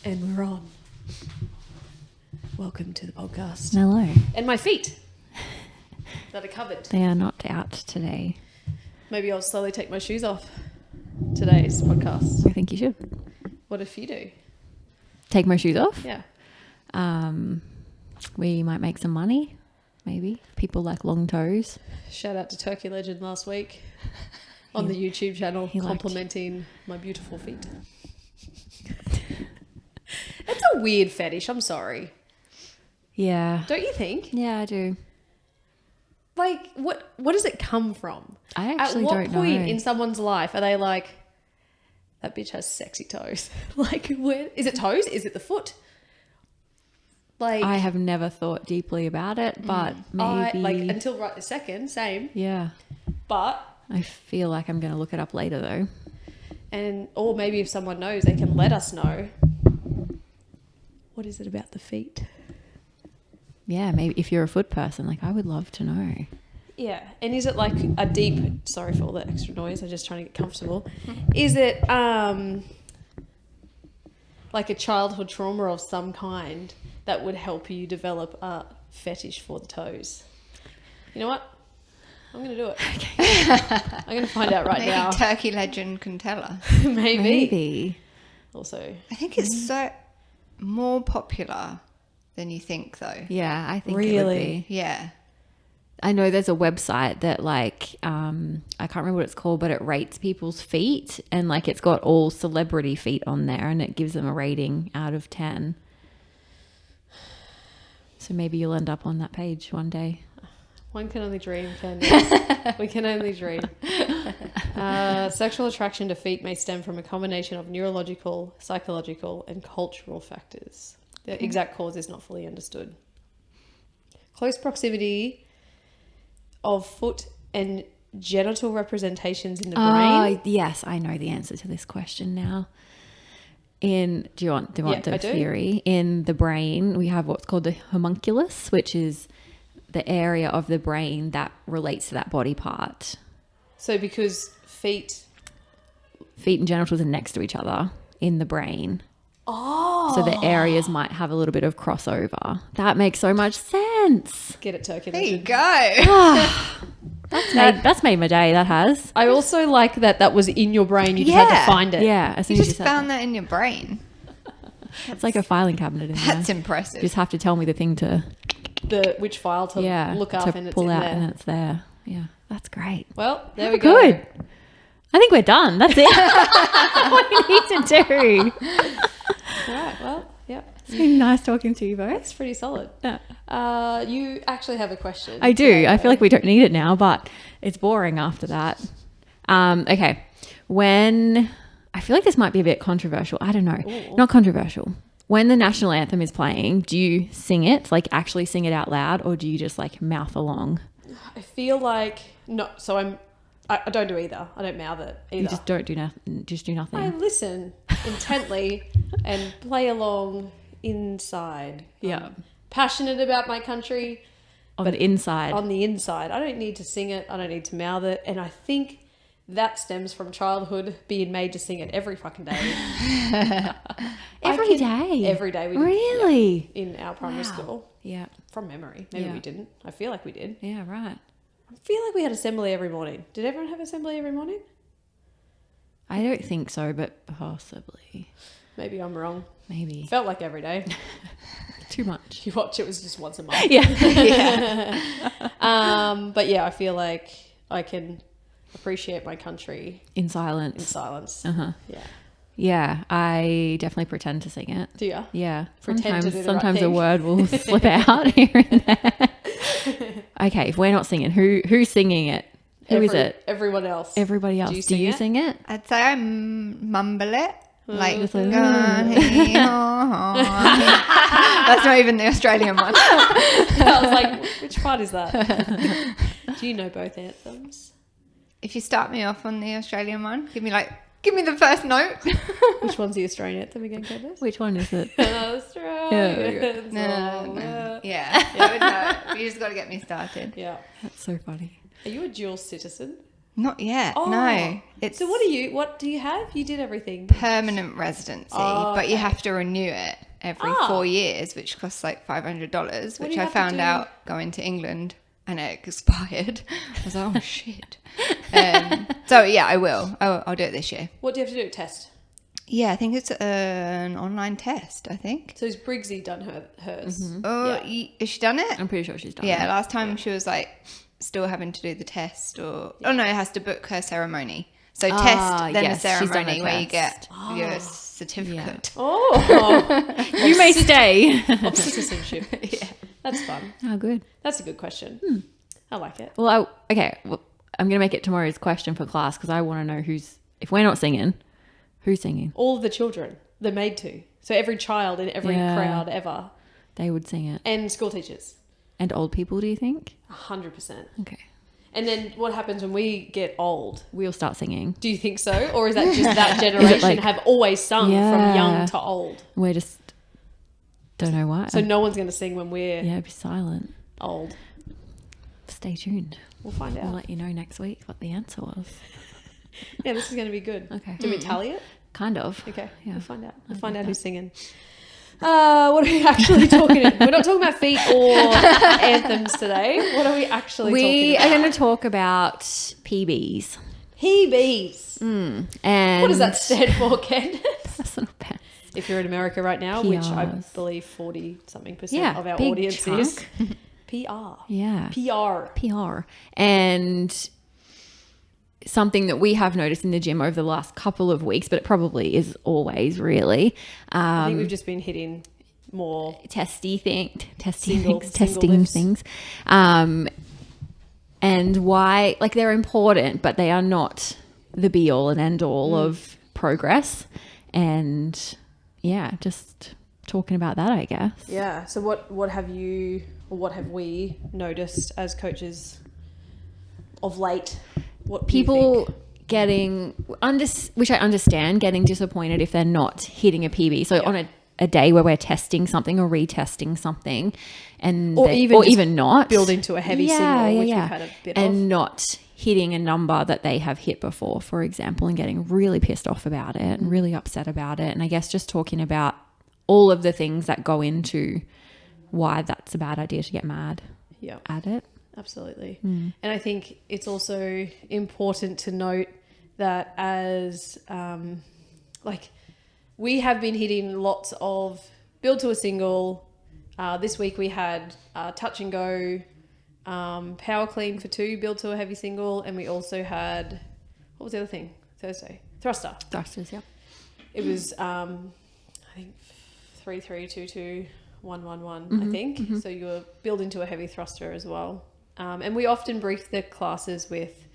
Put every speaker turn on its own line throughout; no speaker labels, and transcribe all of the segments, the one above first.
And we're on. Welcome to the podcast.
Hello.
And my feet that are covered.
They are not out today.
Maybe I'll slowly take my shoes off today's podcast.
I think you should.
What if you do?
Take my shoes off?
Yeah.
We might make some money, maybe. People like long toes.
Shout out to Turkey Legend last week on the YouTube channel, complimenting my beautiful feet. It's a weird fetish, I'm sorry.
Yeah.
Don't you think?
Yeah, I do.
Like, what does it come from?
I actually don't know.
At what point in someone's life are they like, that bitch has sexy toes? Like, where is it toes? Is it the foot? Like,
I have never thought deeply about it, but maybe...
until right this second, same.
Yeah.
But...
I feel like I'm going to look it up later, though.
Or maybe if someone knows, they can let us know. What is it about the feet?
Yeah, maybe if you're a foot person, like I would love to know.
Yeah. And is it like a deep... Sorry for all the extra noise. I'm just trying to get comfortable. Is it like a childhood trauma of some kind that would help you develop a fetish for the toes? You know what? I'm going to do it. Okay. I'm going to find out right now.
Maybe Turkey Legend can tell us.
Maybe. Also.
I think it's so more popular than you think, though.
Yeah, I think
Really?
it would be.
Yeah.
I know there's a website that like, I can't remember what it's called, but it rates people's feet and like it's got all celebrity feet on there and it gives them a rating out of 10. So maybe you'll end up on that page one day.
One can only dream, Candice. We can only dream. Sexual attraction to feet may stem from a combination of neurological, psychological, and cultural factors. The exact cause is not fully understood. Close proximity of foot and genital representations in the brain.
Yes, I know the answer to this question now. Do you want the theory? In the brain, we have what's called the homunculus, which is the area of the brain that relates to that body part.
So because feet
and genitals are next to each other in the brain.
Oh.
So the areas might have a little bit of crossover. That makes so much sense.
Get it, Turkey
There you
Legend.
go.
That's made my day. That has.
I also like that was in your brain. You just had
Yeah.
to find it.
Yeah. As soon
You
as
just
said
found that in your brain.
It's like a filing cabinet in there.
That's impressive.
You just have to tell me the thing to
Which file to look up,
to
and it's
pull
in
out
there.
and it's there. Yeah, that's great.
Well, there
Oh,
we go.
good. I think we're done. That's it. What do you need to do?
All right. Well, yeah,
It's been nice talking to you both.
that's pretty solid.
Yeah.
You actually have a question.
I do. I feel like we don't need it now, but it's boring after that. Okay. I feel like this might be a bit controversial. I don't know.
Ooh.
Not controversial. When the national anthem is playing, do you sing it, like actually sing it out loud, or do you just like mouth along?
I feel like no. So I don't do either. I don't mouth it either.
You just don't do nothing. Just do nothing.
I listen intently and play along inside.
Yeah.
I'm passionate about my country.
On the inside.
On the inside. I don't need to sing it. I don't need to mouth it. And I think that stems from childhood, being made to sing it every fucking day.
Every day?
Every day we did.
Really?
Yeah, in our primary school.
Yeah.
From memory. Maybe
Yeah.
we didn't. I feel like we did.
Yeah, right.
I feel like we had assembly every morning. Did everyone have assembly every morning?
I don't think so, but possibly.
Maybe I'm wrong.
Maybe.
Felt like every day.
Too much.
You watch it was just once a month.
Yeah.
But yeah, I feel like I can appreciate my country
In silence.
in silence.
Uh-huh.
Yeah.
Yeah, I definitely pretend to sing it.
Do you?
Yeah.
Pretend to do the right
sometimes a
thing.
word will slip out here and there. Okay, if we're not singing, who's singing it? Who is it?
Everyone else.
Everybody else. Do you sing it?
I'd say I mumble it. Like,
Just like,
that's not even the Australian one.
I was like, which part is that? Do you know both anthems?
If you start me off on the Australian one, give me the first note.
Which one's the Australian anthem again, Candice?
Which one is it?
Australian.
Yeah. You just got to get me started.
Yeah.
That's so funny.
Are you a dual citizen?
Not yet.
Oh.
No. It's
So what do you have? You did everything.
permanent residency, but you
okay.
have to renew it every 4 years, which costs like $500,
do
which
you
I
have to
found
do?
out going to England, and it expired. I was like, oh shit. So yeah, I will. I'll do it this year.
What do you have to do? Test.
Yeah, I think it's an online test, I think.
So has Briggsy done hers?
Oh, has she done it?
I'm pretty sure she's done
Yeah,
it.
last time she was like still having to do the test, or oh no, it has to book her ceremony. So test, then
yes,
the
she's done
ceremony
a
where you
test.
get your certificate.
Oh,
You may stay.
of citizenship.
Yeah.
That's fun.
Oh, good.
That's a good question. I like it.
Well, I'm going to make it tomorrow's question for class because I want to know if we're not singing, who's singing?
All of the children, they're made to. So every child in every
Yeah.
crowd ever,
They would sing it.
and school teachers,
And old people, do you think?
100%.
Okay.
And then what happens when we get old?
We'll start singing.
Do you think so, or is that just that generation
like-
have always sung
Yeah.
from young to old?
We're just, don't know why.
So no one's going to sing when we're
yeah, be silent.
old.
Stay tuned.
We'll find
We'll
out.
let you know next week what the answer was.
Yeah, this is going to be good.
Okay.
Do we tally it?
Kind of.
Okay,
Yeah.
we'll find out. We'll
I
find
like
out who's singing. What are we actually talking about? We're not talking about feet or anthems today. What are we actually
We
talking
are
about?
going to talk about PBs.
PBs.
And
What does that stand for, Ken?
Personal best.
If you're in America right now, which I
PRs.
believe 40-something%
Yeah,
of our
big
audience
chunk.
is. PR.
Yeah.
PR.
PR. And something that we have noticed in the gym over the last couple of weeks, but it probably is always really,
I think we've just been hitting more.
testing
Single lifts.
things. And why, like, they're important, but they are not the be all and end all of progress. And yeah, just talking about that, I guess.
Yeah. So what have we noticed as coaches of late? What do you
People
think?
getting, which I understand, getting disappointed if they're not hitting a PB. So on a day where we're testing something or retesting something, and
Or even just
even not
build into a heavy single, which we've had a bit
and
of.
not hitting a number that they have hit before, for example, and getting really pissed off about it and really upset about it. And I guess just talking about all of the things that go into why that's a bad idea to get mad
Yeah.
at it.
Absolutely. And I think it's also important to note that as we have been hitting lots of build to a single. This week we had touch and go, power clean for 2, build to a heavy single, and we also had, what was the other thing? Thursday, thruster.
Thrusters, yeah.
It was I think 3 3 2 2 1 1 1. I think so. You were building to a heavy thruster as well. And we often brief the classes with,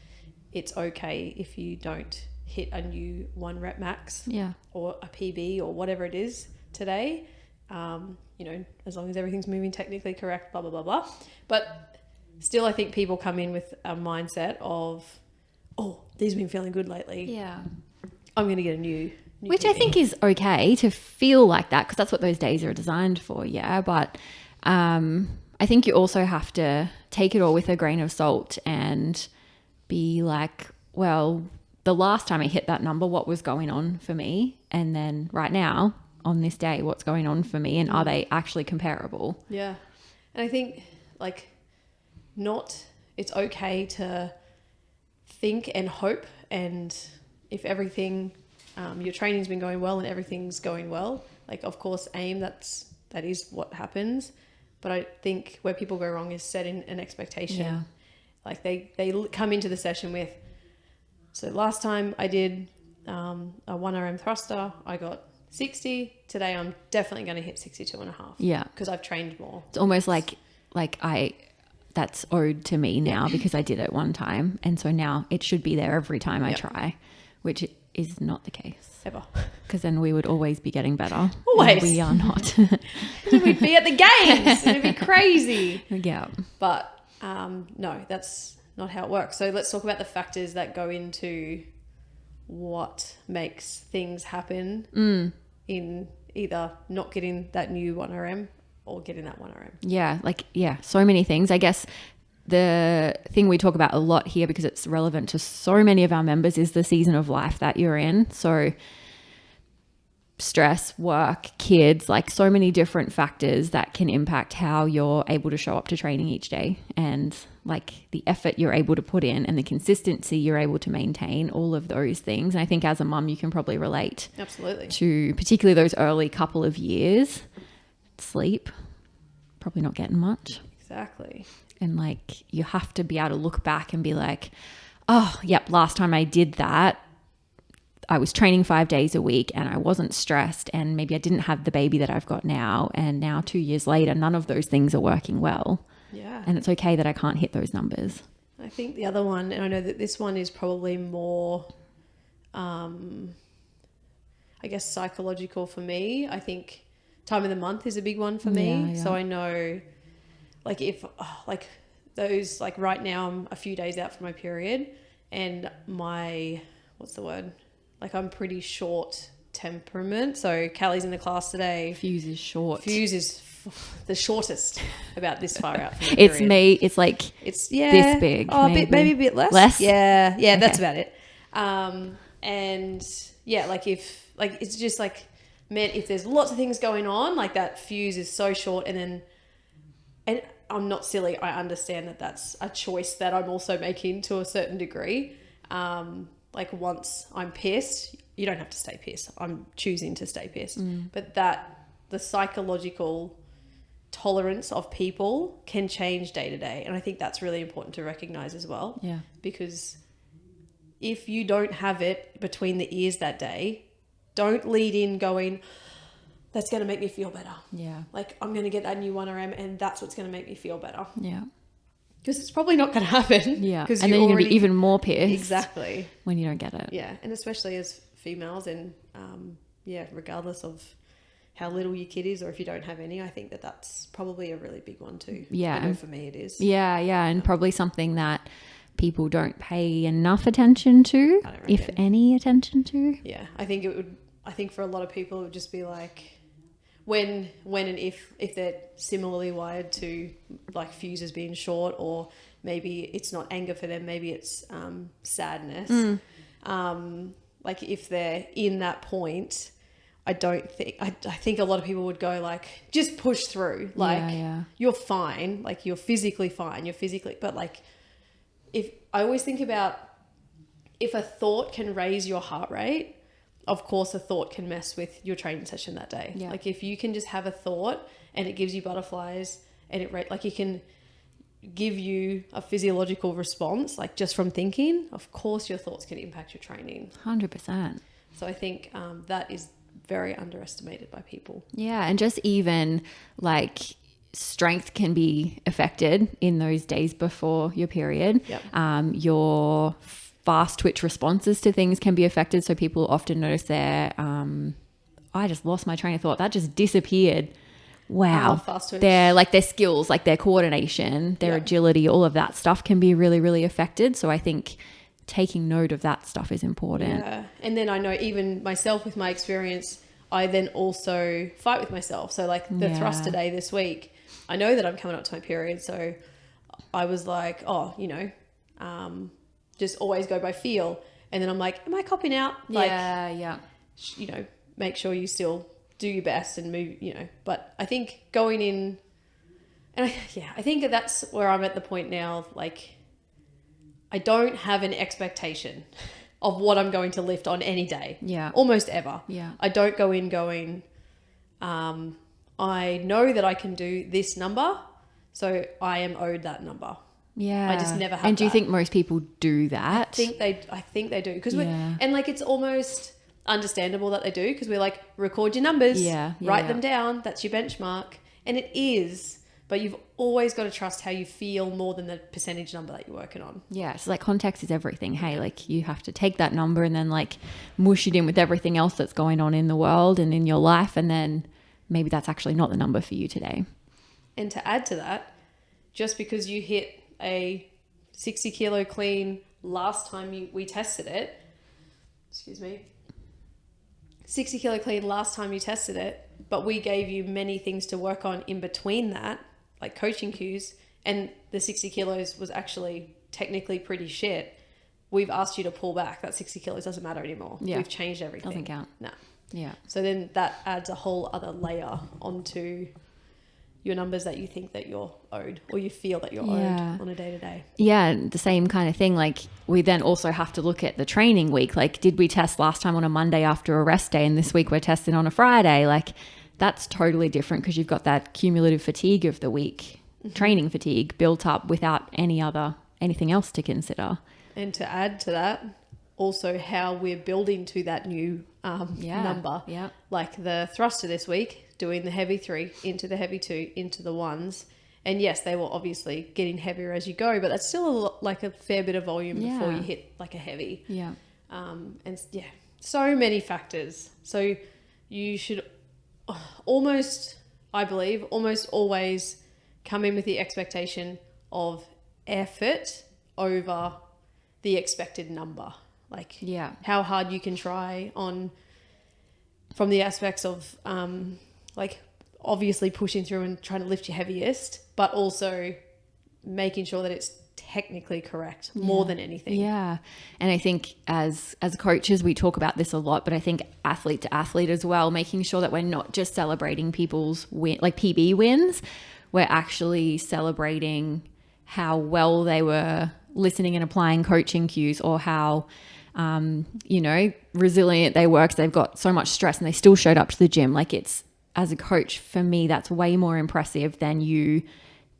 it's okay if you don't hit a new 1 rep max
Yeah.
or a PB or whatever it is today. As long as everything's moving technically correct, blah, blah, blah, blah. But still, I think people come in with a mindset of, oh, these have been feeling good lately.
Yeah.
I'm going to get a new
Which I
PB.
think is okay to feel like that, because that's what those days are designed for. Yeah. But I think you also have to take it all with a grain of salt and be like, well, the last time I hit that number, what was going on for me? And then right now on this day, what's going on for me? And are they actually comparable?
Yeah. And I think it's okay to think and hope, and if everything, your training's been going well and everything's going well, of course aim, that is what happens. But I think where people go wrong is setting an expectation.
Yeah.
They come into the session with, so last time I did a 1RM thruster, I got 60. Today I'm definitely going to hit 62.5.
Yeah.
Because I've trained more.
It's almost like that's owed to me now because I did it one time. And so now it should be there every time I try, which is not the case.
Ever.
Because then we would always be getting better.
Always.
And we are not.
We'd be at the games. It'd be crazy.
Yeah.
But no, that's not how it works. So let's talk about the factors that go into what makes things happen in either not getting that new 1RM or getting that 1RM.
Yeah. So many things. I guess the thing we talk about a lot here, because it's relevant to so many of our members, is the season of life that you're in. So stress, work, kids, like so many different factors that can impact how you're able to show up to training each day, and like the effort you're able to put in and the consistency you're able to maintain, all of those things. And I think as a mum, you can probably relate
absolutely
to particularly those early couple of years. Sleep, probably not getting much.
Exactly.
And like you have to be able to look back and be like, oh, yep, last time I did that, I was training 5 days a week and I wasn't stressed, and maybe I didn't have the baby that I've got now. And now 2 years later, none of those things are working well.
Yeah.
And it's okay that I can't hit those numbers.
I think the other one, and I know that this one is probably more, I guess, psychological for me. I think time of the month is a big one for me.
Yeah.
So I know, like, if, like, those, like, right now I'm a few days out from my period, and my, what's the word? Like, I'm pretty short temperament. So Callie's in the class today.
Fuse is short.
Fuse is the shortest about this far out from the
It's
period.
me. It's like
it's
this big.
Oh, maybe a bit less.
Less?
Yeah,
Okay.
that's about it. And yeah, like if like it's just like, man, if there's lots of things going on, like that fuse is so short, and I'm not silly. I understand that that's a choice that I'm also making to a certain degree. Like once I'm pissed, you don't have to stay pissed. I'm choosing to stay pissed. But the psychological tolerance of people can change day to day. And I think that's really important to recognize as well.
Yeah.
Because if you don't have it between the ears that day, don't lead in going, that's going to make me feel better.
Yeah.
Like, I'm going to get that new 1RM and that's what's going to make me feel better.
Yeah.
Because it's probably not going to happen.
Yeah.
Because
And then you're going to be even more pissed.
Exactly.
When you don't get it.
Yeah. And especially as females, and regardless of how little your kid is, or if you don't have any, I think that that's probably a really big one too.
Yeah.
I know for me it is.
Yeah. And probably something that people don't pay enough attention to,
I don't
if
reckon.
any attention to.
Yeah. I think for a lot of people it would just be like, when and if they're similarly wired to like fuses being short, or maybe it's not anger for them, maybe it's sadness. Like if they're in that point, I think a lot of people would go like, just push through. Like you're fine. Like you're physically fine. But like, I always think about, if a thought can raise your heart rate, of course a thought can mess with your training session that day.
Yeah.
Like if you can just have a thought and it gives you butterflies, and it can give you a physiological response, like just from thinking, of course your thoughts can impact your training.
100%.
So I think that is very underestimated by people.
Yeah. And just even like strength can be affected in those days before your period.
Yep.
Your fast twitch responses to things can be affected. So people often notice I just lost my train of thought. That just disappeared. Wow.
Fast twitch.
Their skills, like their coordination, their agility, all of that stuff can be really, really affected. So I think taking note of that stuff is important.
Yeah. And then I know even myself with my experience, I then also fight with myself. So like the thrust today this week, I know that I'm coming up to my period. So I was like, just always go by feel. And then I'm like, am I copping out? Like, make sure you still do your best and move, but I think going in, and I think that's where I'm at the point now. Like, I don't have an expectation of what I'm going to lift on any day.
Yeah.
Almost ever.
Yeah.
I don't go in going, I know that I can do this number, so I am owed that number.
Yeah.
I just never have
And do you
that.
think most people do that?
I think they do. Because
Yeah.
and like, it's almost understandable that they do, because we're like, record your numbers, write them down, that's your benchmark. And it is, but you've always got to trust how you feel more than the percentage number that you're working on.
Yeah. So like context is everything. Hey, like you have to take that number and then like mush it in with everything else that's going on in the world and in your life. And then maybe that's actually not the number for you today.
And to add to that, just because you hit a 60 kilo clean last time we tested it, 60 kilo clean last time you tested it, but we gave you many things to work on in between that, like coaching cues, and the 60 kilos was actually technically pretty shit, we've asked you to pull back. That 60 kilos doesn't matter anymore.
Yeah.
We've changed everything.
Doesn't count.
No.
Yeah.
So then that adds a whole other layer onto your numbers that you think that you're owed, or you feel that you're owed on a day-to-day.
Yeah, the same kind of thing. Like, we then also have to look at the training week. Like, did we test last time on a Monday after a rest day, and this week we're testing on a Friday? Like, that's totally different because you've got that cumulative fatigue of the week, training fatigue built up without anything else to consider.
And to add to that, also how we're building to that new number.
Yeah.
Like the thruster this week, doing the heavy 3 into the heavy 2 into the 1s. And yes, they will obviously getting heavier as you go, but that's still a fair bit of volume before you hit like a heavy.
Yeah.
And yeah, so many factors. So you should almost always come in with the expectation of effort over the expected number. Like how hard you can try from the aspects of like obviously pushing through and trying to lift your heaviest, but also making sure that it's technically correct more than anything.
Yeah. And I think as coaches, we talk about this a lot, but I think athlete to athlete as well, making sure that we're not just celebrating people's PB wins, we're actually celebrating how well they were listening and applying coaching cues, or how resilient they were because they've got so much stress and they still showed up to the gym. Like, it's, as a coach, for me, that's way more impressive than you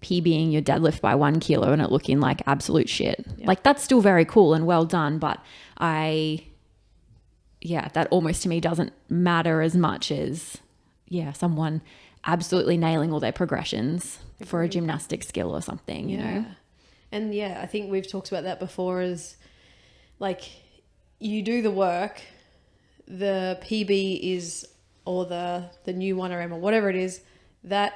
PBing your deadlift by 1 kilo and it looking like absolute shit. Yeah. Like, that's still very cool and well done, but that almost to me doesn't matter as much as someone absolutely nailing all their progressions for a gymnastic skill or something, you know.
And I think we've talked about that before, is like, you do the work, the PB is, or the new 1RM or whatever it is, that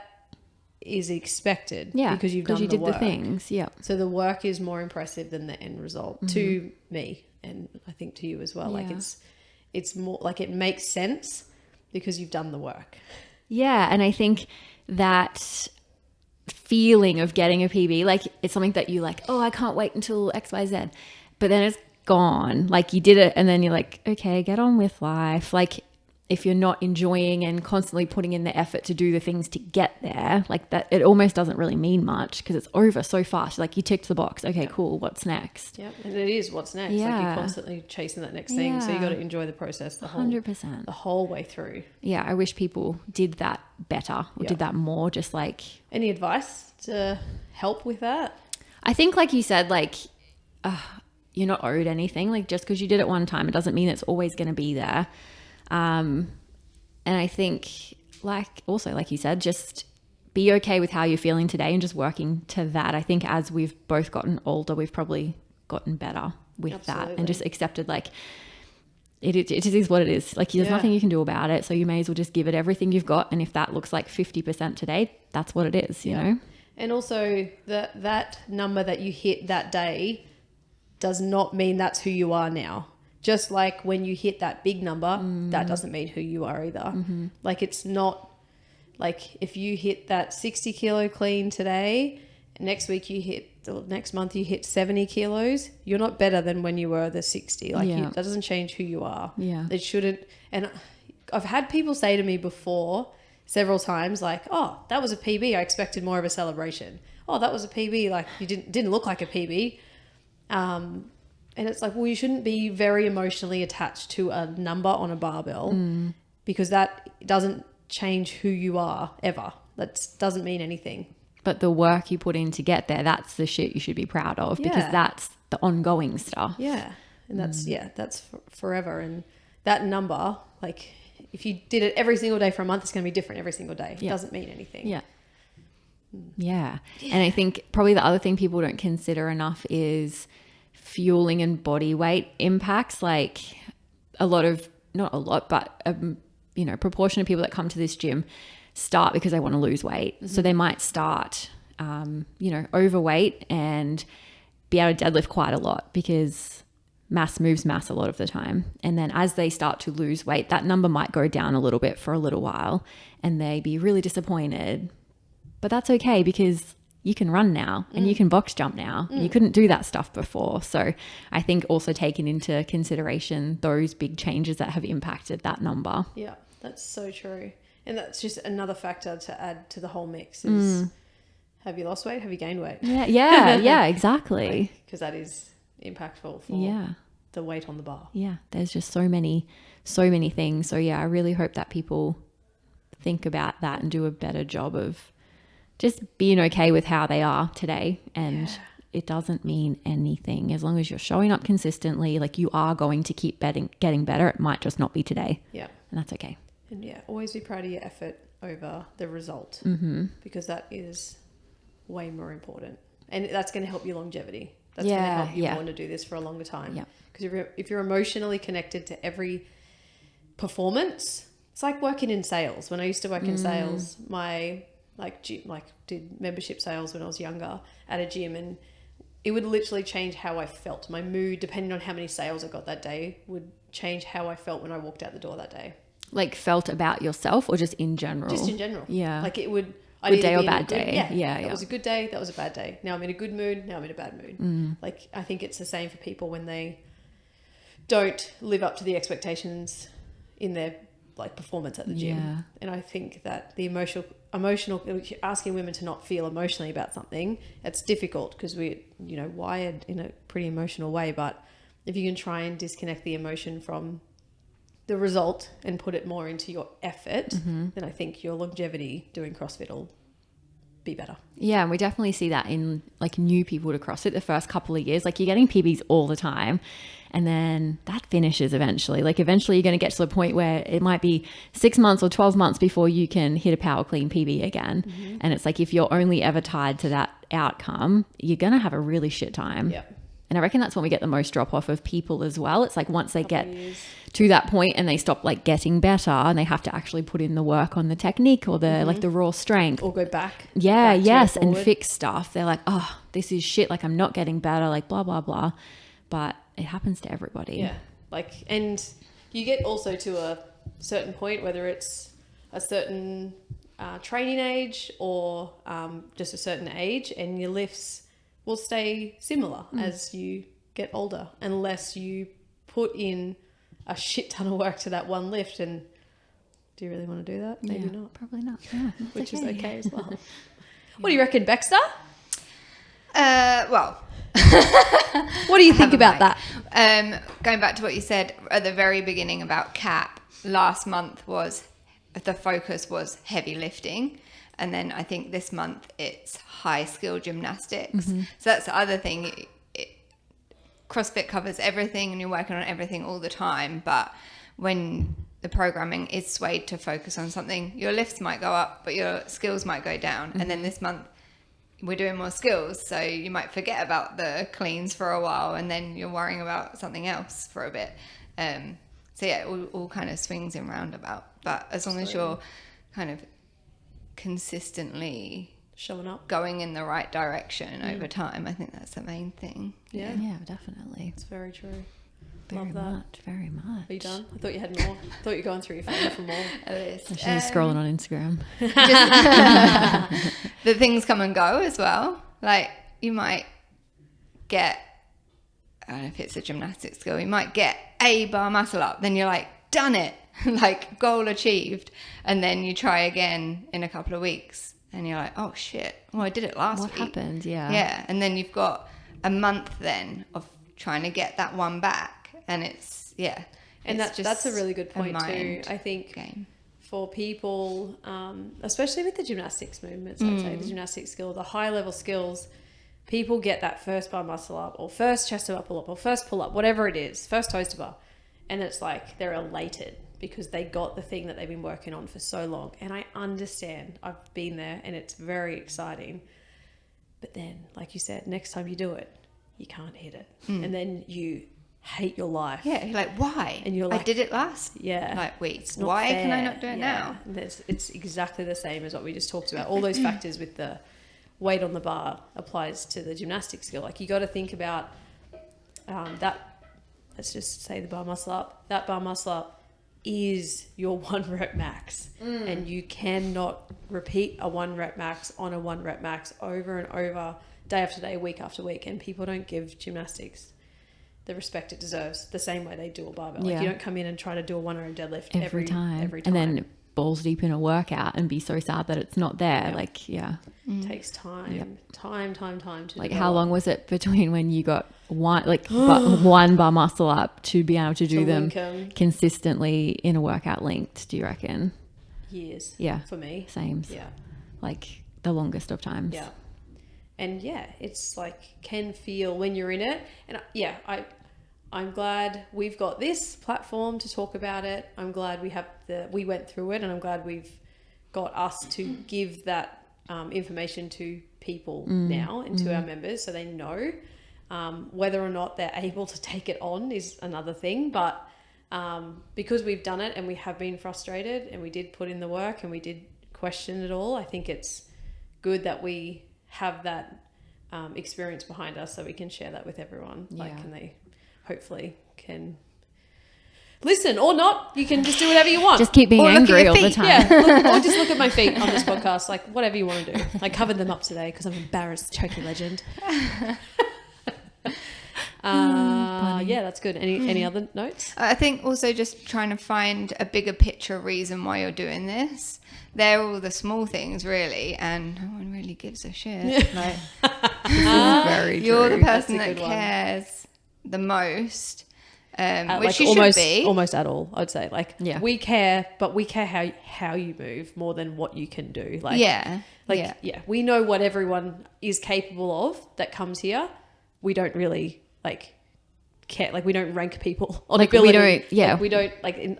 is expected because you did the things. Yeah. So the work is more impressive than the end result to me, and I think to you as well. Like, it's more like, it makes sense because you've done the work.
Yeah. And I think that feeling of getting a PB, like, it's something that you like, oh, I can't wait until XYZ, but then it's gone. Like, you did it and then you're like, okay, get on with life. Like, if you're not enjoying and constantly putting in the effort to do the things to get there, like that, it almost doesn't really mean much because it's over so fast. Like, you ticked the box. Okay, cool. What's next?
Yep. And it is what's next. Like, you're constantly chasing that next thing. So you got to enjoy the process
100%.
The whole way through.
Yeah. I wish people did that better or did that more. Just like,
any advice to help with that?
I think, like you said, like, you're not owed anything. Like, just because you did it one time, it doesn't mean it's always going to be there. And I think, like you said, just be okay with how you're feeling today and just working to that. I think as we've both gotten older, we've probably gotten better with that and just accepted, like, it just is what it is. Like, there's nothing you can do about it. So you may as well just give it everything you've got. And if that looks like 50% today, that's what it is, you know?
And also that number that you hit that day does not mean that's who you are now. Just like when you hit that big number, that doesn't mean who you are either. Mm-hmm. Like, it's not like if you hit that 60 kilo clean today, next month you hit 70 kilos, you're not better than when you were the 60. Like, that doesn't change who you are. Yeah. It shouldn't. And I've had people say to me before several times, like, oh, that was a PB. I expected more of a celebration. Oh, that was a PB. Like, you didn't look like a PB. And it's like, well, you shouldn't be very emotionally attached to a number on a barbell because that doesn't change who you are ever. That doesn't mean anything.
But the work you put in to get there, that's the shit you should be proud of because that's the ongoing stuff.
Yeah. And that's forever. And that number, like, if you did it every single day for a month, it's going to be different every single day. It doesn't mean anything.
Yeah. Yeah. And I think probably the other thing people don't consider enough is fueling and body weight impacts. Like, not a lot, but proportion of people that come to this gym start because they want to lose weight. Mm-hmm. So they might start, overweight and be able to deadlift quite a lot because mass moves mass a lot of the time. And then as they start to lose weight, that number might go down a little bit for a little while and they be really disappointed. But that's okay because you can run now and you can box jump now. You couldn't do that stuff before. So I think also taking into consideration those big changes that have impacted that number.
Yeah, that's so true. And that's just another factor to add to the whole mix is have you lost weight? Have you gained weight?
Yeah, exactly.
Because that is impactful for the weight on the bar.
Yeah, there's just so many things. So yeah, I really hope that people think about that and do a better job of just being okay with how they are today. And it doesn't mean anything. As long as you're showing up consistently, like you are going to keep getting better. It might just not be today.
Yeah.
And that's okay.
And yeah, always be proud of your effort over the result because that is way more important. And that's going to help your longevity. That's going to help you want to do this for a longer time.
Yeah.
Because if you're emotionally connected to every performance, it's like working in sales. When I used to work in sales, my did membership sales when I was younger at a gym, and it would literally change how I felt. My mood, depending on how many sales I got that day, would change how I felt when I walked out the door that day.
Like felt about yourself or just in general?
Just in general.
Yeah.
Like it would...
Good day or bad day. Yeah.
That was a good day. That was a bad day. Now I'm in a good mood. Now I'm in a bad mood. Like I think it's the same for people when they don't live up to the expectations in their like performance at the gym.
Yeah.
And I think that the emotional asking women to not feel emotionally about something, it's difficult because we're wired in a pretty emotional way. But if you can try and disconnect the emotion from the result and put it more into your effort, then I think your longevity doing CrossFit will be better.
Yeah, and we definitely see that in like new people to CrossFit the first couple of years. Like you're getting PBs all the time and then that finishes eventually. Like eventually you're going to get to the point where it might be 6 months or 12 months before you can hit a power clean PB again. And it's like if you're only ever tied to that outcome, you're going to have a really shit time.
Yeah.
And I reckon that's when we get the most drop off of people as well. It's like once they get to that point and they stop like getting better and they have to actually put in the work on the technique or the like the raw strength.
Or go back.
Yeah, and fix stuff. They're like, oh, this is shit. Like I'm not getting better, like blah, blah, blah. But it happens to everybody.
Yeah. Like, and you get also to a certain point, whether it's a certain training age or just a certain age, and your lifts will stay similar as you get older, unless you put in a shit ton of work to that one lift. And do you really want to do that? Maybe not.
Probably not. Yeah,
which is okay as well. What do you reckon, Baxter?
Well,
what do you think about that?
Going back to what you said at the very beginning about CAP, last month the focus was heavy lifting. And then I think this month it's high skill gymnastics. So that's the other thing. CrossFit covers everything and you're working on everything all the time. But when the programming is swayed to focus on something, your lifts might go up, but your skills might go down. And then this month we're doing more skills. So you might forget about the cleans for a while and then you're worrying about something else for a bit. So yeah, it all kind of swings in roundabout. But as long as you're kind of consistently
showing up,
going in the right direction over time, I think that's the main thing.
Yeah, definitely.
It's very true.
Very much.
Are you done? I thought you had more. I thought you were going through your phone for more.
She's scrolling on Instagram.
The things come and go as well. Like you might get, I don't know if it's a gymnastics skill, you might get a bar muscle up, then you're like, done it. Like goal achieved, and then you try again in a couple of weeks and you're like, oh shit, well I did it last week.
What happened? Yeah,
and then you've got a month then of trying to get that one back, and it's
and that's a really good point too. I think
game
for people, especially with the gymnastics movements, I'd say the gymnastics skill, the high level skills, people get that first bar muscle up or first chest to bar pull up or first pull up, whatever it is, first toes to bar, and it's like they're elated because they got the thing that they've been working on for so long. And I understand, I've been there and it's very exciting. But then, like you said, next time you do it, you can't hit it. And then you hate your life.
Yeah, you're like, why?
And you're like,
I did it last.
Yeah.
Like, wait, why can I not do it now?
It's exactly the same as what we just talked about. All those factors with the weight on the bar applies to the gymnastic skill. Like you got to think about that. Let's just say the bar muscle up. That bar muscle up is your 1 rep max. And you cannot repeat a 1 rep max on a 1 rep max over and over, day after day, week after week. And people don't give gymnastics the respect it deserves the same way they do a barbell. Like, you don't come in and try to do a 1 rep deadlift every time.
And then balls deep in a workout and be so sad that it's not there. Like, it
takes time, time to
like,
develop.
how long was it between when you got one bar muscle up to be able to do them consistently in a workout length, do you reckon?
Years.
Yeah.
For me.
Same.
Yeah.
Like the longest of times.
Yeah. And it's like, can feel when you're in it. And I'm glad we've got this platform to talk about it. I'm glad we went through it, and I'm glad we've got us to give that information to people now and to our members, so they know. Whether or not they're able to take it on is another thing, but because we've done it and we have been frustrated and we did put in the work and we did question it all, I think it's good that we have that experience behind us, so we can share that with everyone. And they hopefully can listen, or not. You can just do whatever you want.
Just keep being angry all the time.
Yeah, or just look at my feet on this podcast, like whatever you want to do. I covered them up today because I'm embarrassed, choking legend. That's good. Any other notes?
I think also just trying to find a bigger picture reason why you're doing this. They're all the small things, really, and no one really gives a shit. Like,
very true.
You're the person that cares the most, which you should be.
Almost at all, I'd say. Like, we care, but we care how you move more than what you can do. Like, we know what everyone is capable of that comes here. We don't really care. Like, we don't rank people on ability. We don't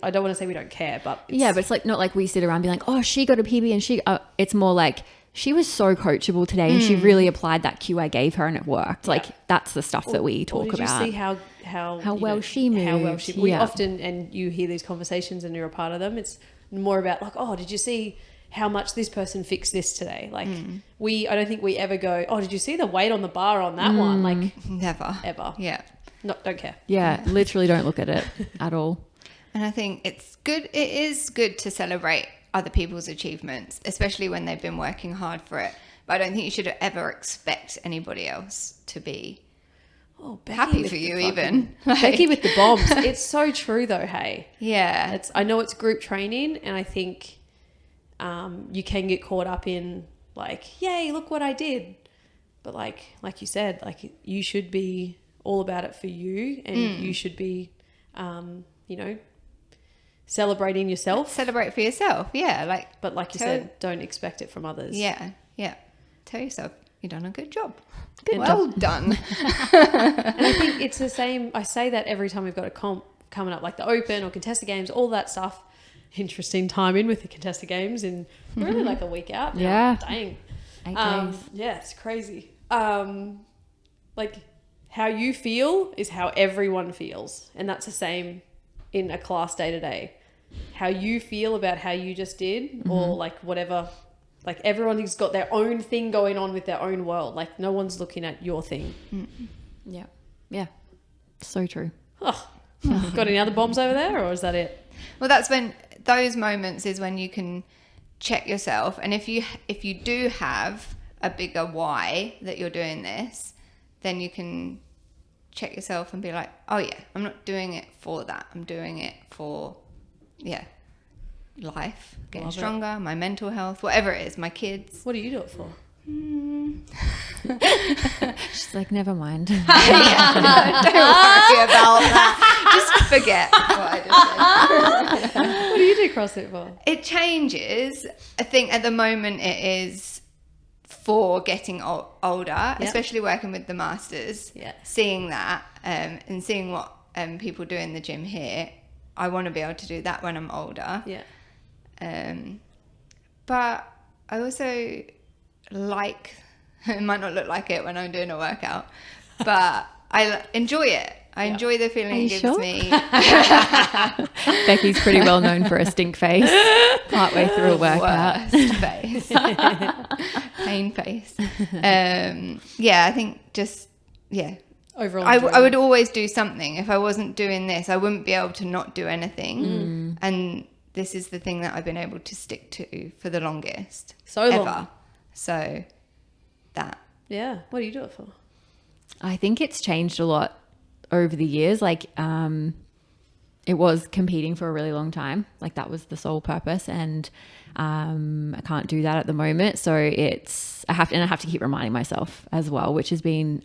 I don't want to say we don't care, but
but it's like, not like we sit around being like, oh, she got a PB and it's more like, she was so coachable today and she really applied that cue I gave her and it worked. Like, that's the stuff that we talk about.
Did you see how
well she moved?
We often, and you hear these conversations and you're a part of them, it's more about like, oh, did you see how much this person fixed this today? Like, I don't think we ever go, oh, did you see the weight on the bar on that one? Like,
never.
Ever.
Yeah.
Don't care.
Yeah, literally don't look at it at all.
And I think it's good. It is good to celebrate other people's achievements, especially when they've been working hard for it. But I don't think you should ever expect anybody else to be happy for you, even.
Becky with the bombs. It's so true though, hey?
Yeah.
I know it's group training, and I think you can get caught up in like, yay, look what I did. But like you said, like, you should be all about it for you, and you should be, celebrating yourself.
Celebrate for yourself, yeah.
But like you said, don't expect it from others.
Yeah. Tell yourself you've done a good job. Well done.
And I think it's the same. I say that every time we've got a comp coming up, like the Open or Contessa Games, all that stuff. Interesting timing with the Contessa Games in really like a week out now.
Yeah.
Dang.
8 days.
Yeah, it's crazy. Like, how you feel is how everyone feels. And that's the same in a class day to day. How you feel about how you just did, or like whatever, like everyone's got their own thing going on with their own world. Like, no one's looking at your thing.
Yeah, so true.
Got any other bombs over there, or is that it?
Well, that's when those moments is when you can check yourself, and if you do have a bigger why that you're doing this, then you can check yourself and be like, oh yeah, I'm not doing it for that. I'm doing it for, life, getting stronger, my mental health, whatever it is, my kids.
What do you do it for?
She's like, never mind.
Don't worry about that. Just forget what I just said.
What do you do CrossFit for?
It changes. I think at the moment it is for getting older, especially working with the masters, seeing that and seeing what people do in the gym here. I want to be able to do that when I'm older. But I also like, it might not look like it when I'm doing a workout, but I enjoy it. I enjoy the feeling it gives me.
Becky's pretty well known for a stink face partway through a workout.
Worst face. Pain face. I think just,
overall
I would always do something. If I wasn't doing this, I wouldn't be able to not do anything. And this is the thing that I've been able to stick to for the longest.
So long.
Ever. So that.
Yeah. What do you do it for?
I think it's changed a lot over the years. Like, it was competing for a really long time. Like that was the sole purpose, and I can't do that at the moment. So I have to keep reminding myself as well, which has been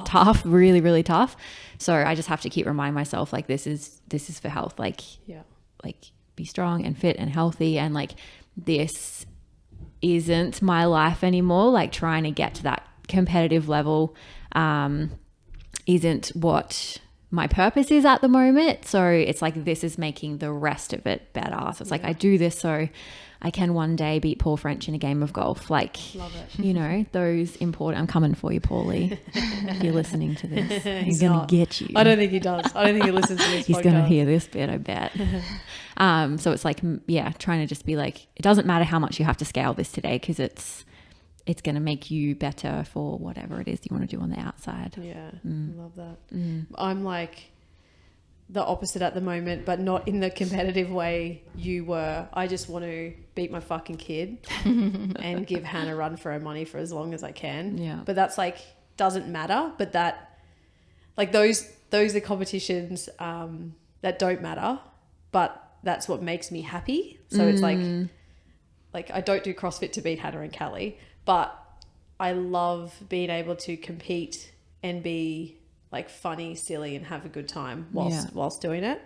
tough, really, really tough. So I just have to keep reminding myself, like this is for health. Like, like be strong and fit and healthy, and like this isn't my life anymore. Like trying to get to that competitive level isn't what my purpose is at the moment. So it's like this is making the rest of it better. So it's like I do this so I can one day beat Paul French in a game of golf. Like,
love it.
You know, those important. I'm coming for you, Paulie. If you're listening to this, he's gonna get you.
I don't think he does. I don't think he listens to this.
He's gonna hear this bit, I bet. So it's like, trying to just be like, it doesn't matter how much you have to scale this today, because it's going to make you better for whatever it is you want to do on the outside.
Yeah, I love that. I'm like the opposite at the moment, but not in the competitive way you were. I just want to beat my fucking kid and give Hannah a run for her money for as long as I can.
Yeah.
But that's like, doesn't matter. But that, like those are competitions that don't matter, but that's what makes me happy. So it's like I don't do CrossFit to beat Hannah and Callie, but I love being able to compete and be like funny, silly, and have a good time whilst doing it.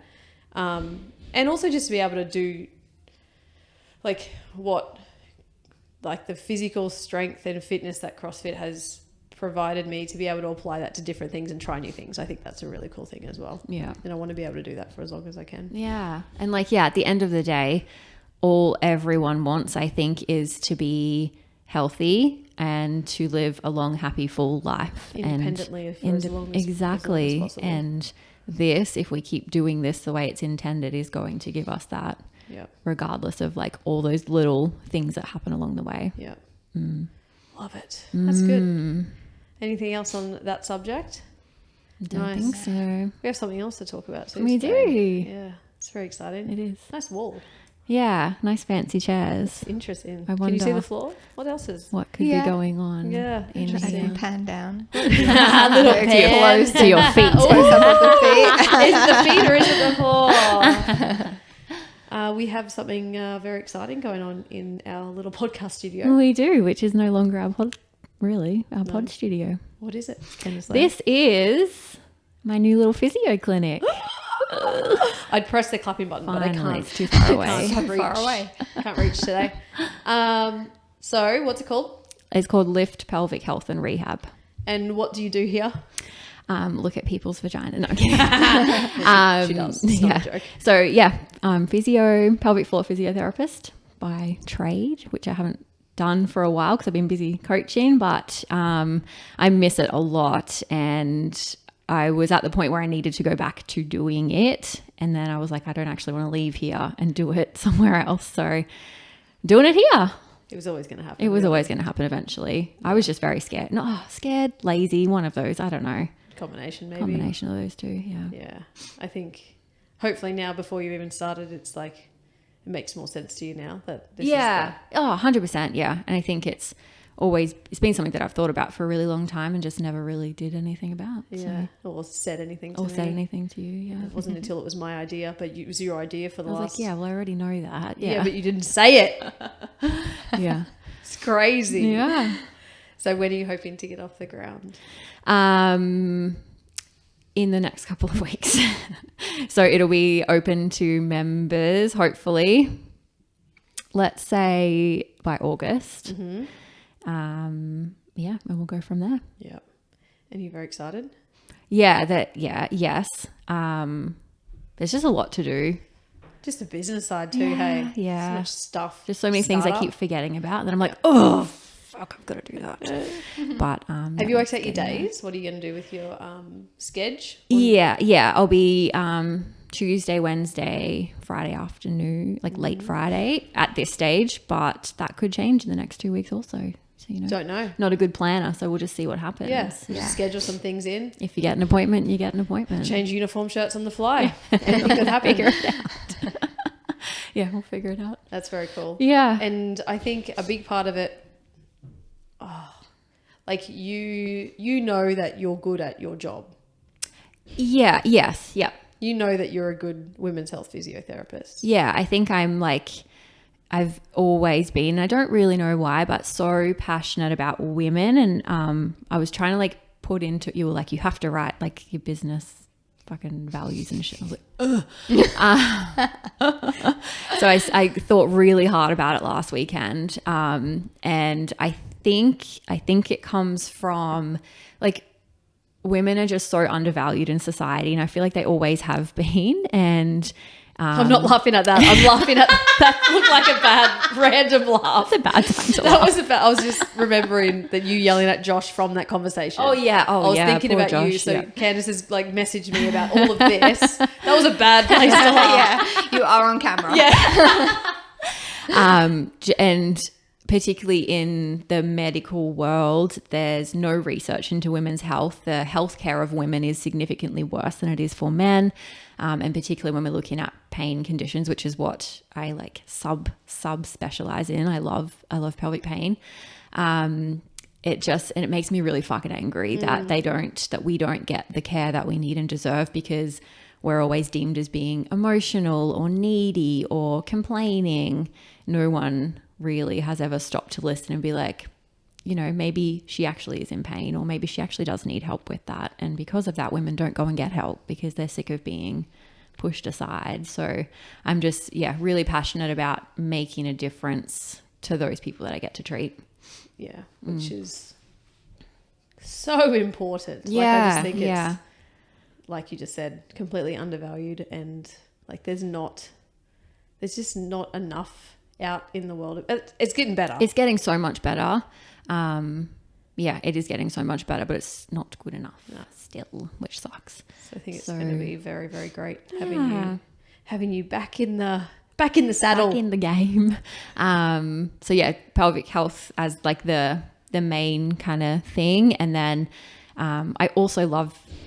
And also just to be able to do like the physical strength and fitness that CrossFit has provided me, to be able to apply that to different things and try new things. I think that's a really cool thing as well.
Yeah.
And I want to be able to do that for as long as I can.
Yeah. And like, at the end of the day, all everyone wants, I think, is to be healthy and to live a long, happy, full life.
Independently for as long as
exactly.
possible.
And this, if we keep doing this the way it's intended, is going to give us that, regardless of like all those little things that happen along the way.
Yeah. Love it. That's good. Anything else on that subject?
Don't think so.
We have something else to talk about too.
We
today.
do.
Yeah. It's very exciting.
It is.
Nice wall.
Yeah, nice fancy chairs.
Interesting.
I
Can you see
wonder
the floor? What else is?
What could be going on?
Yeah,
in
I
here.
can pan down.
A little
Too close
to your feet.
Close up with the feet.
Is it the feet or is it the floor? We have something very exciting going on in our little podcast studio.
We do, which is no longer our pod studio.
What is it?
This is my new little physio clinic.
I'd press the clapping button, but I
Finally,
can't.
it's too far away.
Can't reach.
Far away.
Can't reach today. So what's it called?
It's called Lift Pelvic Health and Rehab.
And what do you do here?
Look at people's vagina. No, I'm kidding.
She does. It's not a joke.
So physio, pelvic floor physiotherapist by trade, which I haven't done for a while because I've been busy coaching, but I miss it a lot. And I was at the point where I needed to go back to doing it. And then I was like, I don't actually want to leave here and do it somewhere else. So doing it here.
It was always going to happen.
It was always going to happen eventually. I was just very scared. No, scared, lazy, one of those. I don't know.
Combination, maybe.
Combination of those two, yeah.
Yeah. I think hopefully now, before you even started, it's like, it makes more sense to you now that this is
100%, yeah. And I think it's been something that I've thought about for a really long time and just never really did anything about.
Yeah. Or said anything to me.
Or said anything to you, yeah.
It wasn't until it was my idea, but it was your idea for the last...
I was like, yeah, well, I already know that.
Yeah, but you didn't say it.
Yeah.
It's crazy.
Yeah.
So when are you hoping to get off the ground?
In the next couple of weeks. So it'll be open to members, hopefully, let's say by August.
Mm-hmm.
And we'll go from there.
Yeah. And you're very excited?
Yes. There's just a lot to do.
Just the business side too, hey?
Yeah.
So much stuff.
Just so many things I keep forgetting about. And then I'm like, oh, fuck, I've got to do that. But
have you worked out your days? What are you going to do with your sketch?
Yeah. I'll be Tuesday, Wednesday, Friday afternoon, like late Friday at this stage. But that could change in the next 2 weeks also. So, you know,
Don't know.
not a good planner, so we'll just see what happens.
Yeah. Just schedule some things in.
If you get an appointment, you get an appointment.
Change uniform shirts on the fly. Anything could happen.
Figure it out. Yeah, we'll figure it out.
That's very cool.
Yeah.
And I think a big part of it, like you know that you're good at your job.
Yeah. Yes. Yeah.
You know that you're a good women's health physiotherapist.
Yeah. I think I'm like, I've always been, I don't really know why, but so passionate about women. And I was trying to like put into, you were like, you have to write like your business fucking values and shit. I was like, ugh. So I thought really hard about it last weekend. And I think it comes from like, women are just so undervalued in society, and I feel like they always have been. And
I'm not laughing at that. I'm laughing at that. Looked like a bad random laugh.
It's a bad time to
That
laugh.
was about. I was just remembering that you yelling at Josh from that conversation.
Oh yeah. Oh
I was
yeah.
thinking
Poor
about
Josh,
you. So
yeah.
Candace has like messaged me about all of this. That was a bad place to laugh.
Yeah, you are on camera.
Yeah.
And particularly in the medical world, there's no research into women's health. The healthcare of women is significantly worse than it is for men. And particularly when we're looking at pain conditions, which is what I like sub specialize in. I love pelvic pain. It makes me really fucking angry that we don't get the care that we need and deserve, because we're always deemed as being emotional or needy or complaining. No one really has ever stopped to listen and be like, you know, maybe she actually is in pain, or maybe she actually does need help with that. And because of that, women don't go and get help because they're sick of being pushed aside. So I'm just, really passionate about making a difference to those people that I get to treat.
Yeah, which is so important. Like, I just think it's, like you just said, completely undervalued, and like there's just not enough out in the world. It's getting better.
It's getting so much better. It is getting so much better, but it's not good enough still, which sucks.
So I think it's going to be very, very great having you back in the saddle,
back in the game. Pelvic health as like the main kind of thing, and then I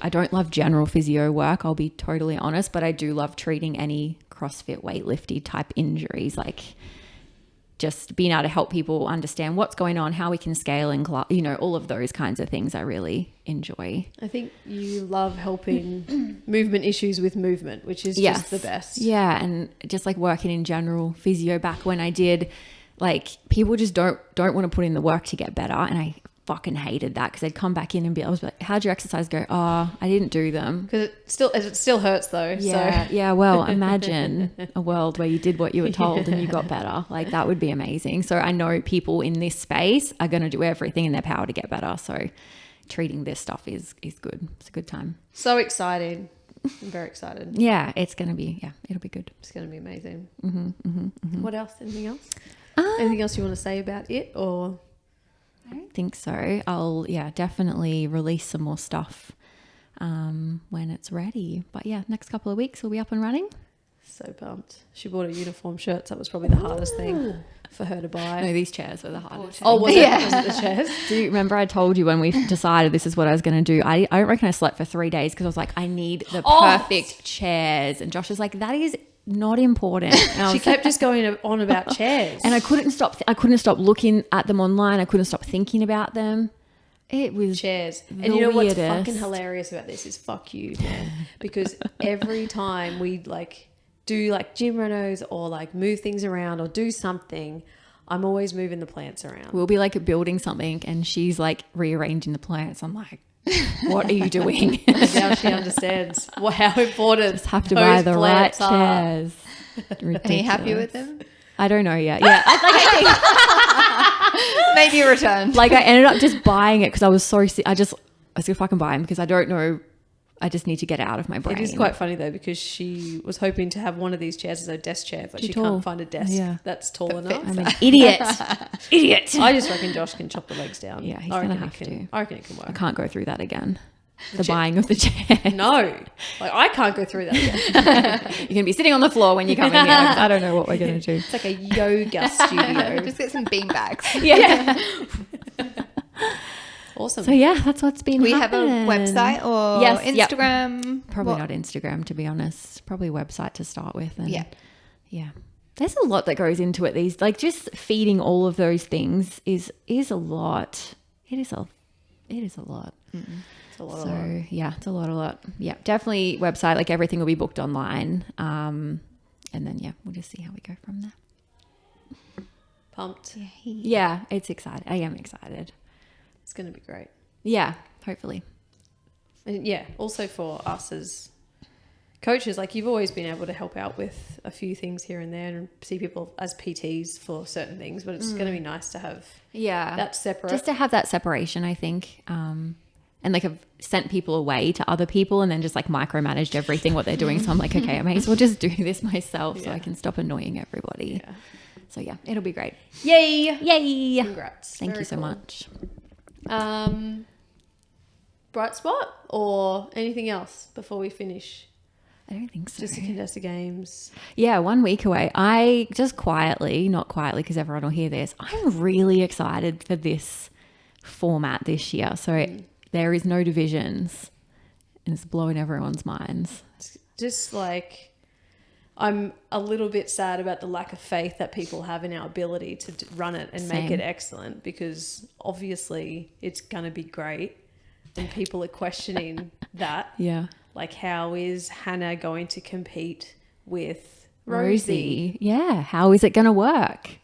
don't love general physio work, I'll be totally honest, but I do love treating any CrossFit weightlifting type injuries, like just being able to help people understand what's going on, how we can scale and, all of those kinds of things I really enjoy.
I think you love helping movement issues with movement, which is just the best.
Yeah, and just like working in general physio back when I did, like people just don't want to put in the work to get better, and I fucking hated that, because they'd come back in and I was like, how'd your exercise go? Oh, I didn't do them.
Because it still hurts though.
Yeah,
so.
yeah. Well, imagine a world where you did what you were told and you got better. Like that would be amazing. So I know people in this space are going to do everything in their power to get better. So treating this stuff is good. It's a good time.
So exciting. I'm very excited.
Yeah, it's going to be, it'll be good.
It's going to be amazing.
Mm-hmm.
What else? Anything else? Anything else you want to say about it, or?
I don't think so. I'll definitely release some more stuff when it's ready. But next couple of weeks we'll be up and running.
So pumped. She bought a uniform shirt, so that was probably the hardest thing for her to buy.
No, these chairs were the hardest.
Oh, was it? Was it the chairs?
Do you remember I told you when we decided this is what I was going to do? I don't reckon I slept for 3 days because I was like, I need the perfect chairs. And Josh was like, that is not important. And
She kept just going on about chairs.
And I couldn't stop looking at them online. I couldn't stop thinking about them. It was
chairs.
the
And you know what's
weirdest.
fucking hilarious about this is fuck you, man. Because every time we like do like gym renos or like move things around or do something, I'm always moving the plants around.
We'll be like building something and she's like rearranging the plants. I'm like, what are you doing?
Now she understands how important
Just have to
those
buy the right
plants are.
chairs.
Are you happy with them?
I don't know yet. Yeah, I
Maybe return.
like I ended up just buying it because I was so sick. I was gonna fucking buy them because I don't know. I just need to get it out of my brain.
It is quite funny though, because she was hoping to have one of these chairs as a desk chair, but
Too
she
tall.
can't find a desk
Yeah.
that's tall enough.
I'm an idiot. Idiot.
I just reckon Josh can chop the legs down.
Yeah, he's
I reckon
gonna
it
have
can-
to.
I reckon it can
I
work.
can't go through that again. The buying of the chair.
No, like I can't go through that again.
You're gonna be sitting on the floor when you come in here. I don't know what we're gonna do.
It's like a yoga studio.
Just get some bean bags.
Yeah.
Awesome.
So yeah, that's what's been
We have a
happening.
website or
Yes, yep.
Instagram.
Probably
What?
not Instagram, to be honest. Probably website to start with. And
Yeah.
There's a lot that goes into it. These, like, just feeding all of those things is a lot. It is a lot.
It's a lot.
So yeah, it's a lot. Yeah, definitely website. Like, everything will be booked online. And then yeah, we'll just see how we go from there.
Pumped.
Yeah, it's exciting. I am excited.
It's going to be great.
Yeah, hopefully.
And yeah, also for us as coaches, like, you've always been able to help out with a few things here and there and see people as PTs for certain things, but it's going to be nice to have that separate.
Just to have that separation, I think. And like, I've sent people away to other people and then just like micromanaged everything what they're doing. So I'm like, okay, I may as well just do this myself so I can stop annoying everybody.
Yeah.
So yeah, it'll be great.
Yay!
Congrats. Thank
Very
you so
cool.
much.
Bright spot or anything else before we finish?
I don't think so.
Just the Contessa Games.
Yeah, 1 week away. I just quietly, not quietly because everyone will hear this, I'm really excited for this format this year. So there is no divisions and it's blowing everyone's minds.
It's just like, I'm a little bit sad about the lack of faith that people have in our ability to run it and make
Same.
it excellent, because obviously it's going to be great and people are questioning that.
Yeah.
Like, how is Hannah going to compete with Rosie?
Yeah. How is it going to work?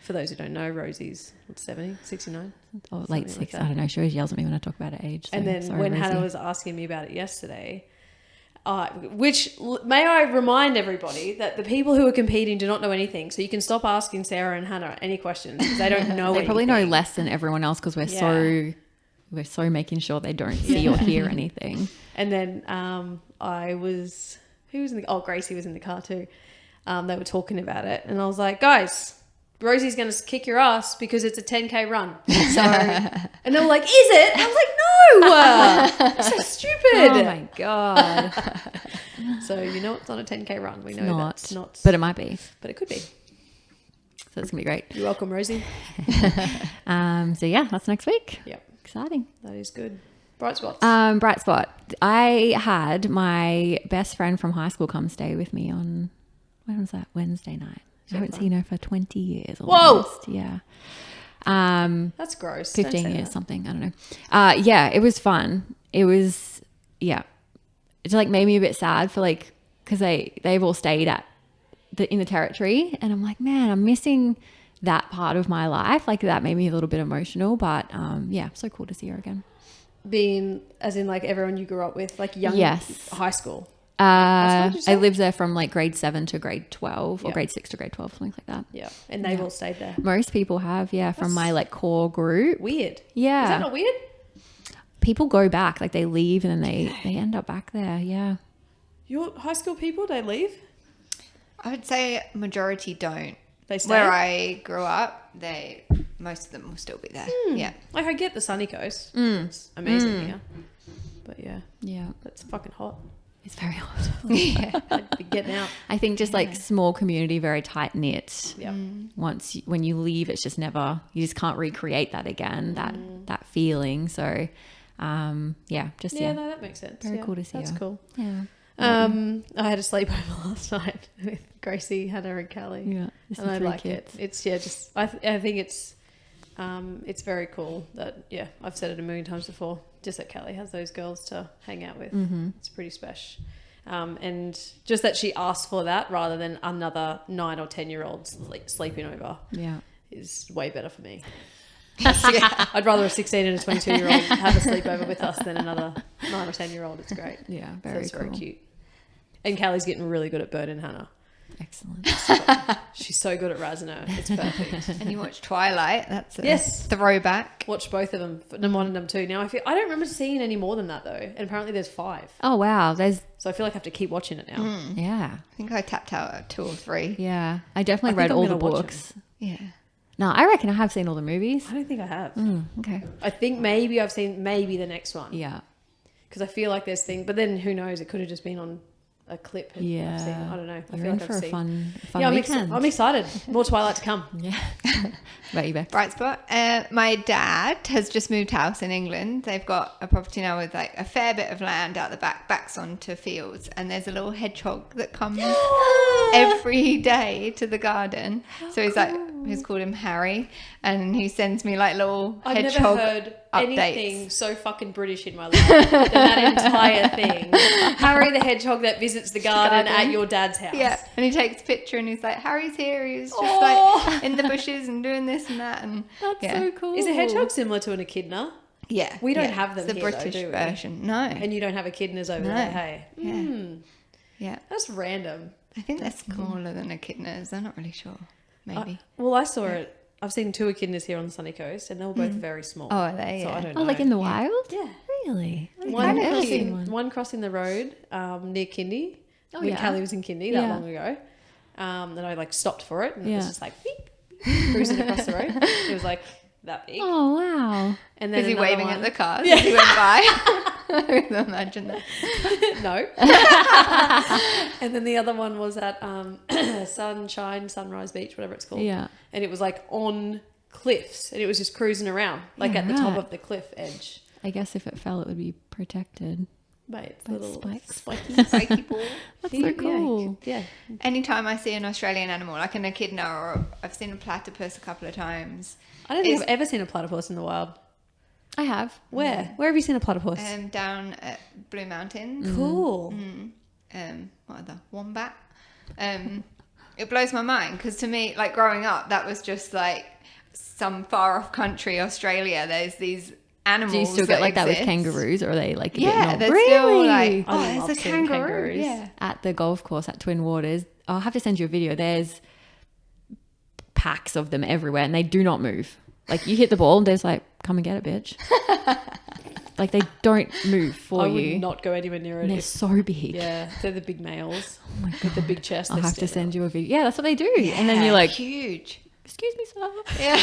For those who don't know, Rosie's 70, 69.
Or
Something
late
like
6.
that.
I don't know. She always yells at me when I talk about her age. So
And then
sorry,
when
Rosie.
Hannah was asking me about it yesterday, may I remind everybody that the people who are competing do not know anything. So you can stop asking Sarah and Hannah any questions because they don't know
They probably know
anything.
less than everyone else because we're so making sure they don't see
Yeah.
or hear anything.
And then who was in the, Gracie was in the car too. They were talking about it and I was like, guys, Rosie's going to kick your ass because it's a 10K run. So, and they were like, is it? And I was like, no, it's so stupid.
Oh my God.
So you know it's not a 10K run. We know
Not.
that's not.
But it might be.
But it could be.
So it's going to be great.
You're welcome, Rosie.
So yeah, that's next week.
Yep,
Exciting.
that is good. Bright spots.
Bright spot. I had my best friend from high school come stay with me on, when was that? Wednesday night. I haven't seen her for 20 years. Almost. Yeah.
That's gross.
15
Don't say
years,
that.
something. I don't know. Yeah, it was fun. It was, yeah. It like made me a bit sad for like, because they've all stayed in the territory. And I'm like, man, I'm missing that part of my life. Like, that made me a little bit emotional. But yeah, so cool to see her again.
Being, as in like everyone you grew up with, like young
Yes.
high school.
I
did you say?
lived there from like grade 7 to grade 12 or
Yeah.
grade 6 to grade 12, something like that.
Yeah. And they've all stayed there.
Most people have, yeah, from my like core group.
Weird.
Yeah.
Is that not weird?
People go back, like they leave and then they end up back there. Yeah.
Your high school people, they leave?
I would say majority don't.
They stay?
Where I grew up, most of them will still be there. Yeah.
Like, I get the sunny coast. It's amazing here. But yeah,
Yeah.
that's fucking hot.
It's very hot.
Yeah.
I'd be getting out.
I think just like small community, very tight knit.
Yeah.
When you leave, it's just never, you just can't recreate that again, that feeling. So, yeah, just,
Yeah,
yeah.
no, that makes sense.
Very
Yeah,
cool to see
That's
her.
cool.
Yeah.
I had a sleepover last night with Gracie, Hannah, and Callie.
Yeah. Just
And
the
I
3
like
kids.
it. It's just I think it's very cool that I've said it a million times before. Just that Callie has those girls to hang out with.
Mm-hmm.
It's pretty special. And just that she asked for that rather than another 9 or 10-year-old sleeping over
Yeah.
is way better for me. I'd rather a 16 and a 22-year-old have a sleepover with us than another 9 or 10-year-old. It's great.
Yeah.
So
Very
it's
cool.
very cute. And Callie's getting really good at Bird and Hannah.
Excellent.
She's so good at Razino. It's perfect.
And you watch Twilight. That's a
Yes.
throwback.
Watch both of them, number 1 and number 2. Now I don't remember seeing any more than that though, and apparently there's 5.
Oh, wow. There's,
So I feel like I have to keep watching it now.
yeah.
I think I tapped out at 2 or 3.
Yeah. I definitely
I
read
think I'm
all the
gonna watch
books.
Yeah.
No, I reckon I have seen all the movies.
I don't think I have.
Okay.
I think maybe I've seen the next one
Yeah.
because I feel like there's things, but then who knows? It could have just been on a clip.
Yeah.
I've seen. I don't know. I
You're
feel
in
like
for
I've
a
seen.
fun
Yeah,
weekend.
I'm excited. More Twilight to come.
Yeah. About you, Beck?
Bright spot. My dad has just moved house in England. They've got a property now with like a fair bit of land out the back, backs onto fields, and there's a little hedgehog that comes every day to the garden. So he's called him Harry, and he sends me like little
I've
hedgehog
never heard
updates.
anything so fucking British in my life than that entire thing. Harry the hedgehog that visits the garden at your dad's house.
Yeah, and he takes a picture and he's like, Harry's here. He's just
Aw.
like in the bushes and doing this and that. And
That's
yeah.
so cool.
Is a hedgehog similar to an echidna?
Yeah,
We don't
yeah.
have them
It's the
here, though,
British
do we?
version. No,
And you don't have echidnas over
No.
there, hey?
Yeah. yeah.
That's random.
I think they're smaller than echidnas. I'm not really sure. Maybe.
Well, I saw it. I've seen 2 echidnas here on the sunny coast, and they were both very small.
Oh, are they?
So
Yeah.
I don't know.
Oh, like in the wild?
Yeah.
Really?
One
kinda
crossing, one crossing the road near Kindy.
Oh,
when
yeah.
Callie was in Kindy that
Yeah.
long ago. And I like stopped for it, and it
Yeah.
was just like beep, cruising across the road. It was like that big.
Oh, wow.
And then
Is he
another
waving
one-
at the cars as he went by? I can imagine that.
No. And then the other one was at Sunrise Beach, whatever it's called.
Yeah.
And it was like on cliffs, and it was just cruising around, like
Yeah,
at the top
right.
of the cliff edge.
I guess if it fell, it would be protected.
Mate, it's
By
little
spikes.
spiky.
Spiky ball.
That's so cool.
Yeah.
Anytime I see an Australian animal, like an echidna, or I've seen a platypus a couple of times,
I don't think I've ever seen a platypus in the wild.
I have.
Where? Where have you seen a platypus?
down at Blue Mountains.
Cool.
What other? Wombat. It blows my mind because to me, like growing up, that was just like some far off country, Australia. There's these animals.
Do you still get like that with
exist.
kangaroos, or are they like a bit
Yeah,
not?
there's
Really?
still like,
I
oh,
love
there's a
seeing
kangaroo.
kangaroos.
Yeah.
At the golf course at Twin Waters, I'll have to send you a video. There's packs of them everywhere, and they do not move. Like you hit the ball, and there's like, come and get it, bitch. Like they don't move for
I
you.
would not go anywhere near it.
And they're
if-
so big.
yeah, they're the big males
Oh my god.
with the big chest.
I'll
they
have to
stand
send you a video. Yeah, that's what they do. And then you're like,
huge.
excuse me, sir.
Yeah.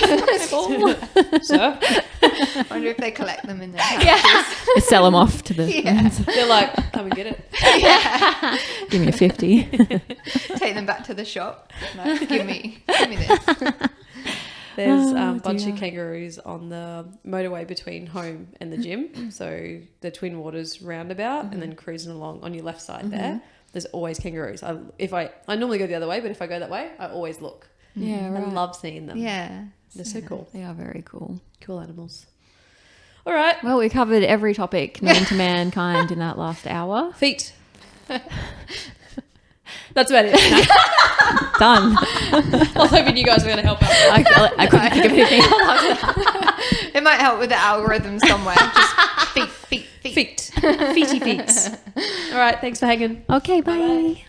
up. Sir,
I wonder if they collect them in their houses.
They sell them off to the
Yeah.
they're like, come and get it.
give me a 50.
Take them back to the shop. Like, give me this.
There's a
Oh,
bunch
dear.
of kangaroos on the motorway between home and the gym. So the Twin Waters roundabout, and then cruising along on your left side there. There's always kangaroos. I normally go the other way, but if I go that way, I always look.
Yeah, right.
I love seeing them.
Yeah.
They're so cool.
They are very cool.
Cool animals. All right.
Well, we covered every topic known to mankind in that last hour.
Feet. That's about it.
Done.
I was hoping you guys were going to help out.
I couldn't think of anything.
It might help with the algorithm somewhere. Just feet.
Feet. Feety feet. All right. Thanks for hanging.
Okay, bye.
Bye-bye.